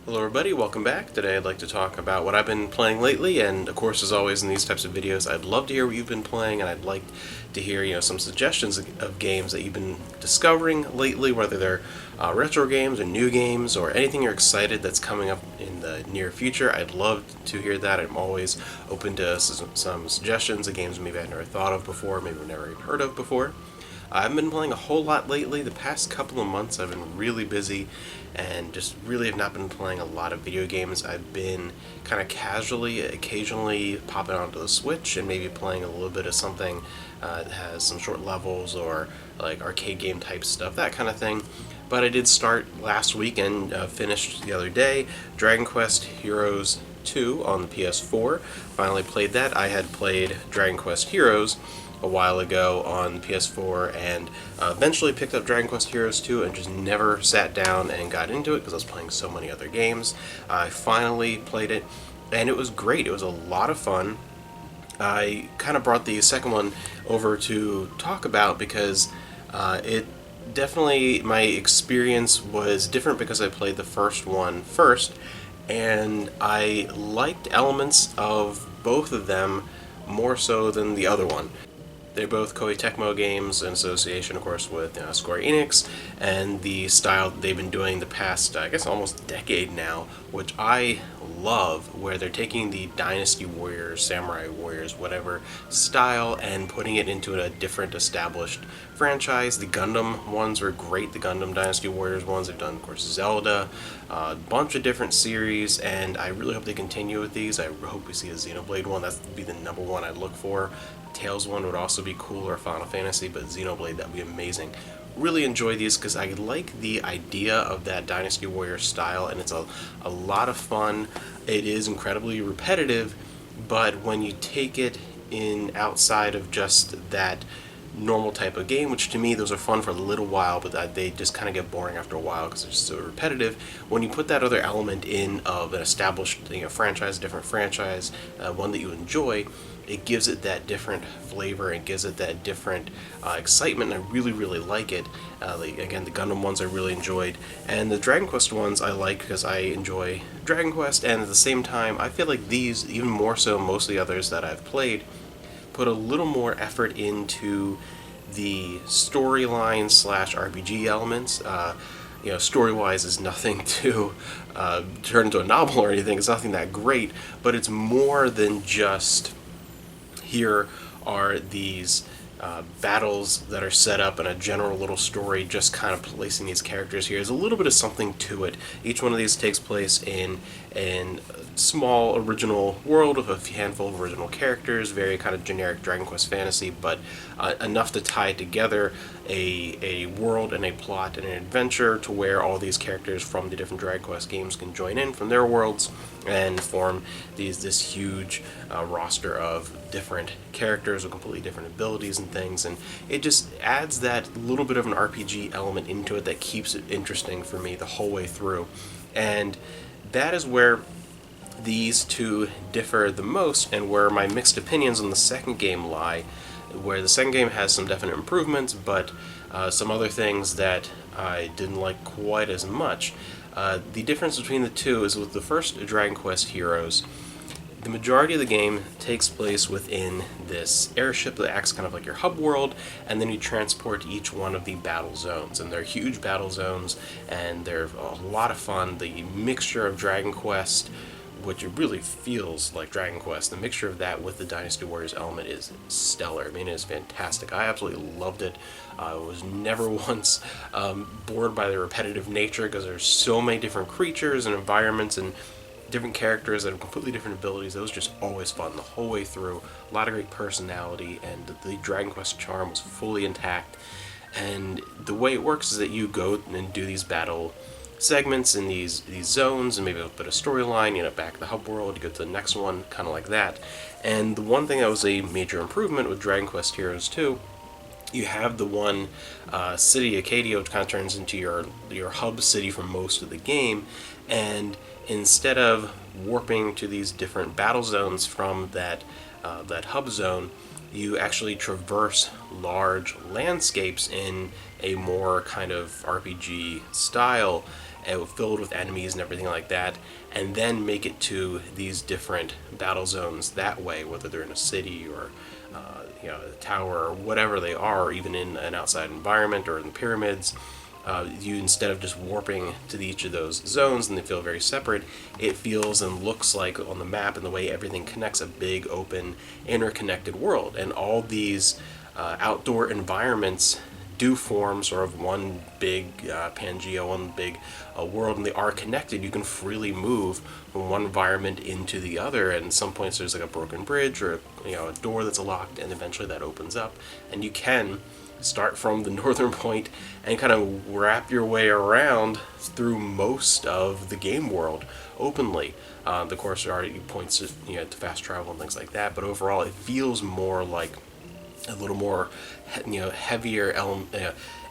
Hello everybody, welcome back. Today I'd like to talk about what I've been playing lately, and of course, as always in these types of videos, I'd love to hear what you've been playing, and I'd like to hear, some suggestions of games that you've been discovering lately, whether they're retro games or new games or anything you're excited that's coming up in the near future. I'd love to hear that. I'm always open to some suggestions of games maybe I've never thought of before, maybe I've never even heard of before. I haven't been playing a whole lot lately. The past couple of months I've been really busy and just really have not been playing a lot of video games. I've been kind of casually, occasionally popping onto the Switch and maybe playing a little bit of something that has some short levels or like arcade game type stuff, that kind of thing. But I did start last week and finished the other day Dragon Quest Heroes 2 on the PS4. Finally played that. I had played Dragon Quest Heroes a while ago on PS4 and eventually picked up Dragon Quest Heroes 2 and just never sat down and got into it because I was playing so many other games. I finally played it and it was great. It was a lot of fun. I kind of brought the second one over to talk about because it definitely, my experience was different because I played the first one first, and I liked elements of both of them more so than the other one. They're both Koei Tecmo games in association, of course, with Square Enix, and the style that they've been doing the past, I guess, almost decade now, which I love, where they're taking the Dynasty Warriors, Samurai Warriors, whatever style, and putting it into a different established franchise. The Gundam ones were great, the Gundam Dynasty Warriors ones. They've done, of course, Zelda, a bunch of different series, and I really hope they continue with these. I hope we see a Xenoblade one. That would be the number one I'd look for. Tails one would also be cool, or Final Fantasy, but Xenoblade, that would be amazing. Really enjoy these because I like the idea of that Dynasty Warrior style, and it's a lot of fun. It is incredibly repetitive, but when you take it in outside of just that normal type of game, which to me those are fun for a little while, but they just kind of get boring after a while because they're just so repetitive. When you put that other element in of an established franchise, different franchise, one that you enjoy, it gives it that different flavor and gives it that different excitement, and I really, really like it. Again, the Gundam ones I really enjoyed, and the Dragon Quest ones I like because I enjoy Dragon Quest, and at the same time, I feel like these, even more so than most of the others that I've played, put a little more effort into the storyline slash RPG elements. Story-wise is nothing to turn into a novel or anything. It's nothing that great, but it's more than just here are these battles that are set up in a general little story, just kind of placing these characters here. There's a little bit of something to it. Each one of these takes place in a small original world with a handful of original characters, very kind of generic Dragon Quest fantasy, but enough to tie together a world and a plot and an adventure to where all these characters from the different Dragon Quest games can join in from their worlds and form this huge roster of different characters with completely different abilities and things, and it just adds that little bit of an RPG element into it that keeps it interesting for me the whole way through. And that is where these two differ the most, and where my mixed opinions on the second game lie, where the second game has some definite improvements, but some other things that I didn't like quite as much. The difference between the two is with the first Dragon Quest Heroes, the majority of the game takes place within this airship that acts kind of like your hub world, and then you transport each one of the battle zones. And they're huge battle zones, and they're a lot of fun. The mixture of Dragon Quest, which it really feels like Dragon Quest, the mixture of that with the Dynasty Warriors element is stellar. I mean, it is fantastic. I absolutely loved it. I was never once bored by the repetitive nature because there's so many different creatures and environments and different characters that have completely different abilities. That was just always fun the whole way through. A lot of great personality, and the Dragon Quest charm was fully intact. And the way it works is that you go and do these battle segments in these zones, and maybe a bit of storyline, back to the hub world, you go to the next one, kind of like that. And the one thing that was a major improvement with Dragon Quest Heroes 2, you have the one Citycadia, which kind of turns into your hub city for most of the game, and instead of warping to these different battle zones from that hub zone, you actually traverse large landscapes in a more kind of RPG style, filled with enemies and everything like that, and then make it to these different battle zones that way, whether they're in a city or a tower or whatever they are, or even in an outside environment or in the pyramids. You, instead of just warping to each of those zones and they feel very separate, it feels and looks like on the map and the way everything connects a big, open, interconnected world. And all these outdoor environments do form sort of one big Pangea, one big world, and they are connected. You can freely move from one environment into the other, and at some points there's like a broken bridge or a door that's locked, and eventually that opens up, and you can start from the northern point and kind of wrap your way around through most of the game world openly. The course already points to to fast travel and things like that, but overall it feels more like a little more heavier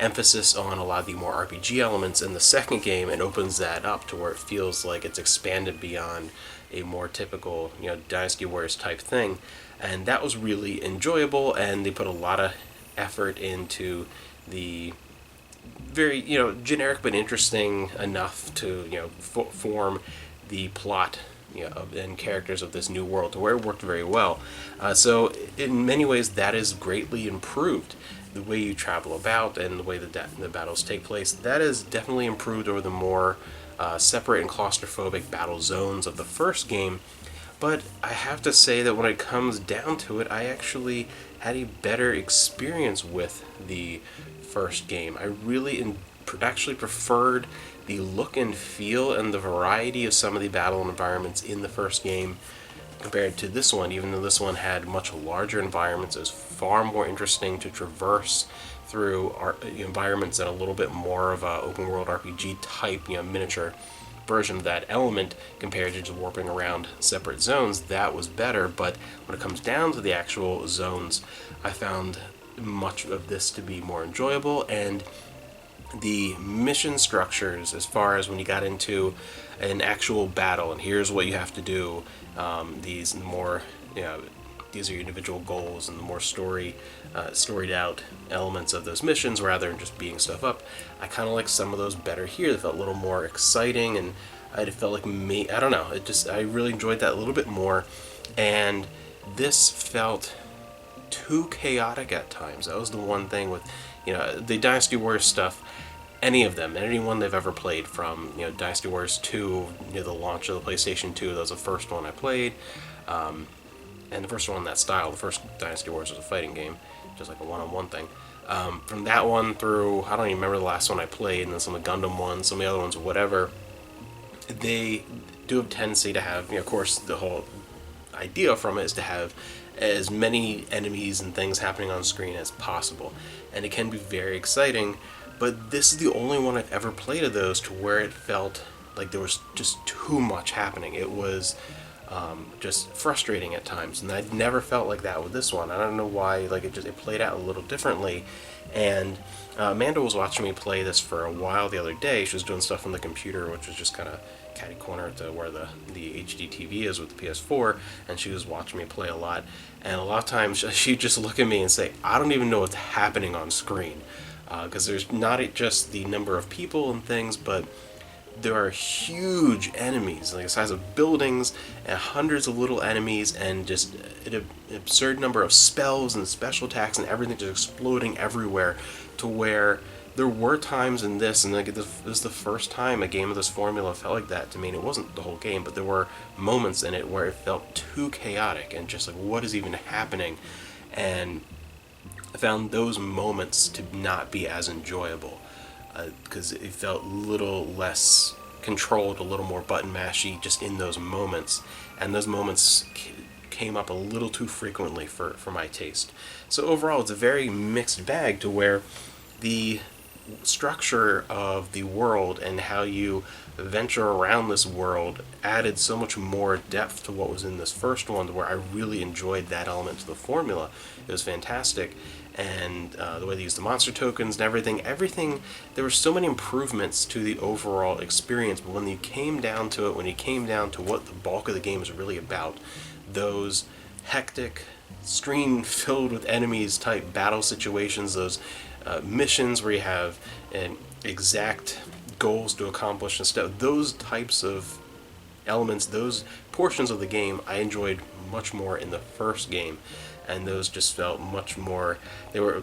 emphasis on a lot of the more RPG elements in the second game, and opens that up to where it feels like it's expanded beyond a more typical Dynasty Wars type thing, and that was really enjoyable. And they put a lot of effort into the very generic but interesting enough to form the plot and characters of this new world, to where it worked very well. So in many ways that is greatly improved. The way you travel about and the way the battles take place, that is definitely improved over the more separate and claustrophobic battle zones of the first game. But I have to say that when it comes down to it, I actually had a better experience with the first game. I really actually preferred the look and feel and the variety of some of the battle environments in the first game compared to this one. Even though this one had much larger environments, it was far more interesting to traverse through environments and a little bit more of a open world RPG type miniature version of that element compared to just warping around separate zones. That was better. But when it comes down to the actual zones, I found much of this to be more enjoyable. And the mission structures, as far as when you got into an actual battle and here's what you have to do, these more these are your individual goals, and the more storied out elements of those missions rather than just beating stuff up, I kind of like some of those better here. They felt a little more exciting, and I felt like I don't know, I really enjoyed that a little bit more. And this felt too chaotic at times. That was the one thing with the Dynasty Wars stuff. Anyone they've ever played, from Dynasty Wars 2, the launch of the PlayStation 2, that was the first one I played, and the first one in that style. The first Dynasty Wars was a fighting game, just like a one-on-one thing. From that one through, I don't even remember the last one I played, and then some of the Gundam ones, some of the other ones, whatever, they do have a tendency to have, of course, the whole idea from it is to have as many enemies and things happening on screen as possible, and it can be very exciting. But this is the only one I've ever played of those to where it felt like there was just too much happening. It was just frustrating at times, and I'd never felt like that with this one. I don't know why. Like it played out a little differently. And Amanda was watching me play this for a while the other day. She was doing stuff on the computer, which was just kind of catty corner to where the HD TV is with the PS4, and she was watching me play a lot. And a lot of times she'd just look at me and say, "I don't even know what's happening on screen." Because there's not just the number of people and things, but there are huge enemies, like the size of buildings, and hundreds of little enemies, and just an absurd number of spells and special attacks, and everything just exploding everywhere, to where there were times in this, and like this is the first time a game of this formula felt like that to me. And it wasn't the whole game, but there were moments in it where it felt too chaotic, and just like, what is even happening? And I found those moments to not be as enjoyable, because it felt a little less controlled, a little more button mashy just in those moments, and those moments came up a little too frequently for my taste. So overall, it's a very mixed bag, to where the structure of the world and how you venture around this world added so much more depth to what was in this first one, to where I really enjoyed that element to the formula. It was fantastic. And the way they used the monster tokens and everything, there were so many improvements to the overall experience. But when you came down to it, when you came down to what the bulk of the game is really about, those hectic, screen filled with enemies type battle situations, those missions where you have an exact goals to accomplish and stuff. Those types of elements, those portions of the game, I enjoyed much more in the first game, and those just felt much more. The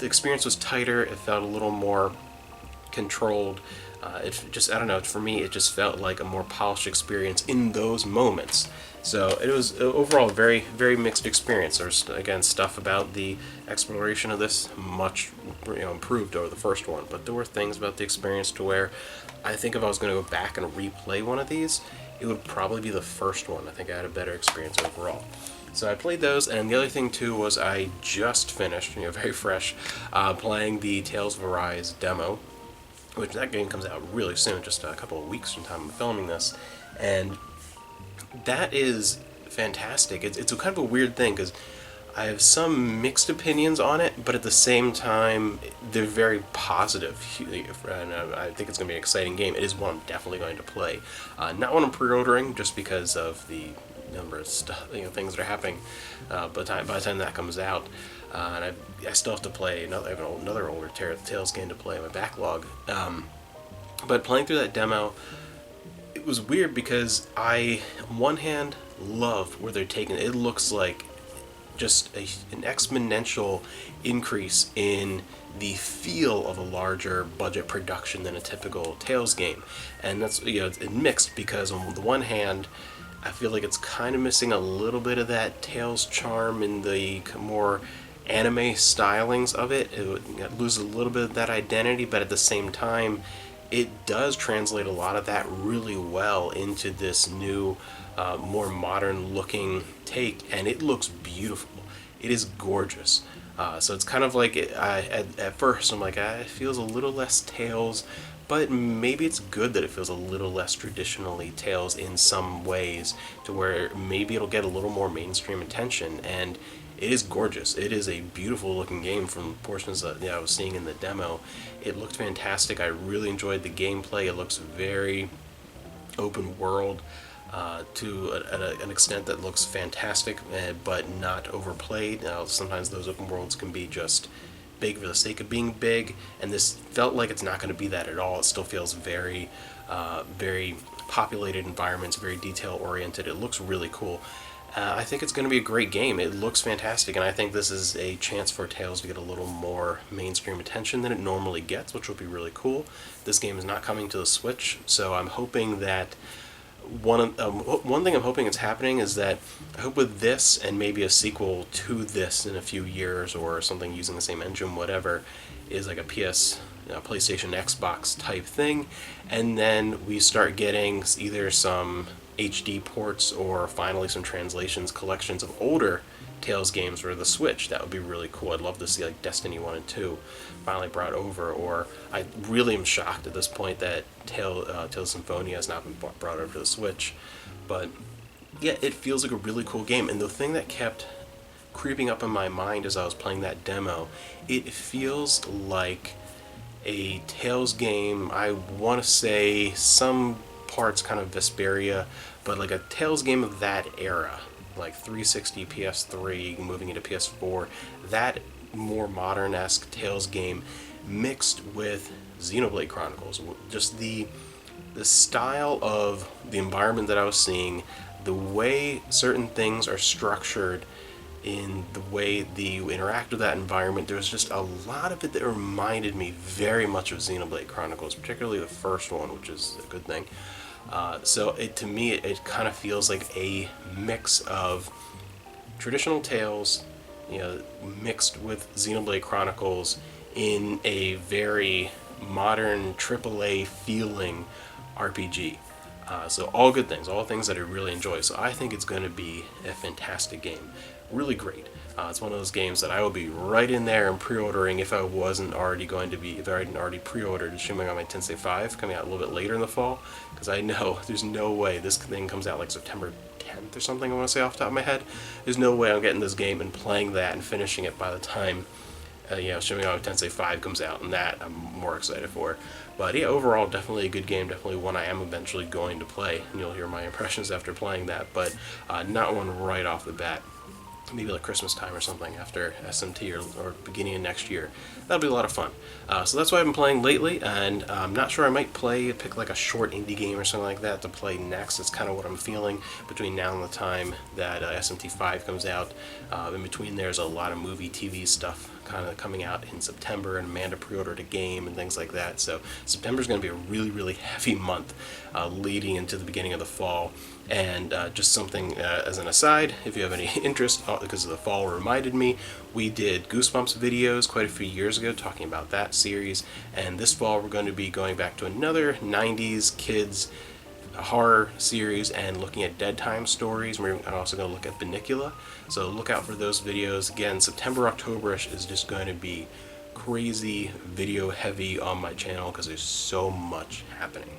experience was tighter. It felt a little more controlled. It just, I don't know, for me it just felt like a more polished experience in those moments. So it was overall a very, very mixed experience. There's again stuff about the exploration of this much improved over the first one, but there were things about the experience to where I think if I was going to go back and replay one of these, it would probably be the first one. I think I had a better experience overall. So I played those, and the other thing too was I just finished, very fresh, playing the Tales of Arise demo, which that game comes out really soon, just a couple of weeks from time I'm filming this, and that is fantastic. It's a kind of a weird thing because I have some mixed opinions on it, but at the same time, they're very positive. And I think it's going to be an exciting game. It is one I'm definitely going to play. Not one I'm pre-ordering, just because of the number of stuff, things that are happening by the time that comes out. And I still have to play another older Tales game to play in my backlog. But playing through that demo, it was weird because I, on one hand, love where they're taking it. It looks like just an exponential increase in the feel of a larger budget production than a typical Tales game. And that's, it's mixed because on the one hand, I feel like it's kind of missing a little bit of that Tales charm in the more anime stylings of it. It loses a little bit of that identity, but at the same time, it does translate a lot of that really well into this new, more modern looking take, and it looks beautiful. It is gorgeous. So it's kind of like, at first I'm like, it feels a little less Tales, but maybe it's good that it feels a little less traditionally Tales in some ways, to where maybe it'll get a little more mainstream attention. And it is gorgeous. It is a beautiful looking game from portions that I was seeing in the demo. It looked fantastic. I really enjoyed the gameplay. It looks very open world to an extent that looks fantastic, but not overplayed. Sometimes those open worlds can be just big for the sake of being big, and this felt like it's not going to be that at all. It still feels very, very populated environments, very detail oriented. It looks really cool. I think it's going to be a great game. It looks fantastic, and I think this is a chance for Tales to get a little more mainstream attention than it normally gets, which will be really cool. This game is not coming to the Switch, so I'm hoping that one thing I'm hoping is happening is that I hope with this and maybe a sequel to this in a few years or something using the same engine, whatever, is like a PlayStation, Xbox type thing, and then we start getting either some HD ports or finally some translations, collections of older Tales games for the Switch. That would be really cool. I'd love to see like Destiny 1 and 2 finally brought over, or I really am shocked at this point that Tales Symphonia has not been brought over to the Switch. But yeah, it feels like a really cool game, and the thing that kept creeping up in my mind as I was playing that demo, it feels like a Tales game. I want to say some parts kind of Vesperia, but like a Tales game of that era, like 360, PS3, moving into PS4, that more modern-esque Tales game mixed with Xenoblade Chronicles. Just the style of the environment that I was seeing, the way certain things are structured, in the way you interact with that environment, there was just a lot of it that reminded me very much of Xenoblade Chronicles, particularly the first one, which is a good thing. So to me, it kind of feels like a mix of traditional Tales, mixed with Xenoblade Chronicles in a very modern AAA feeling RPG. So all good things, all things that I really enjoy. So I think it's going to be a fantastic game. Really great. It's one of those games that I will be right in there and pre-ordering if I hadn't already pre-ordered Shin Megami Tensei 5 coming out a little bit later in the fall, because I know there's no way this thing comes out like September 10th or something, I want to say off the top of my head. There's no way I'm getting this game and playing that and finishing it by the time Shin Megami Tensei 5 comes out, and that I'm more excited for. But yeah, overall, definitely a good game, definitely one I am eventually going to play, and you'll hear my impressions after playing that, but not one right off the bat. maybe like Christmas time or something after SMT, or beginning of next year. That'll be a lot of fun. So that's what I've been playing lately, and I'm not sure, I might pick like a short indie game or something like that to play next. That's kind of what I'm feeling between now and the time that SMT5 comes out. In between there's a lot of movie, TV stuff kind of coming out in September, and Amanda pre-ordered a game and things like that. So September's going to be a really, really heavy month leading into the beginning of the fall. And just something as an aside, if you have any interest, because the fall reminded me, we did Goosebumps videos quite a few years ago talking about that series, and this fall we're going to be going back to another 90s kids horror series and looking at Dead Time stories. We're also going to look at Bunnicula, so look out for those videos. Again, September, October-ish is just going to be crazy video heavy on my channel because there's so much happening.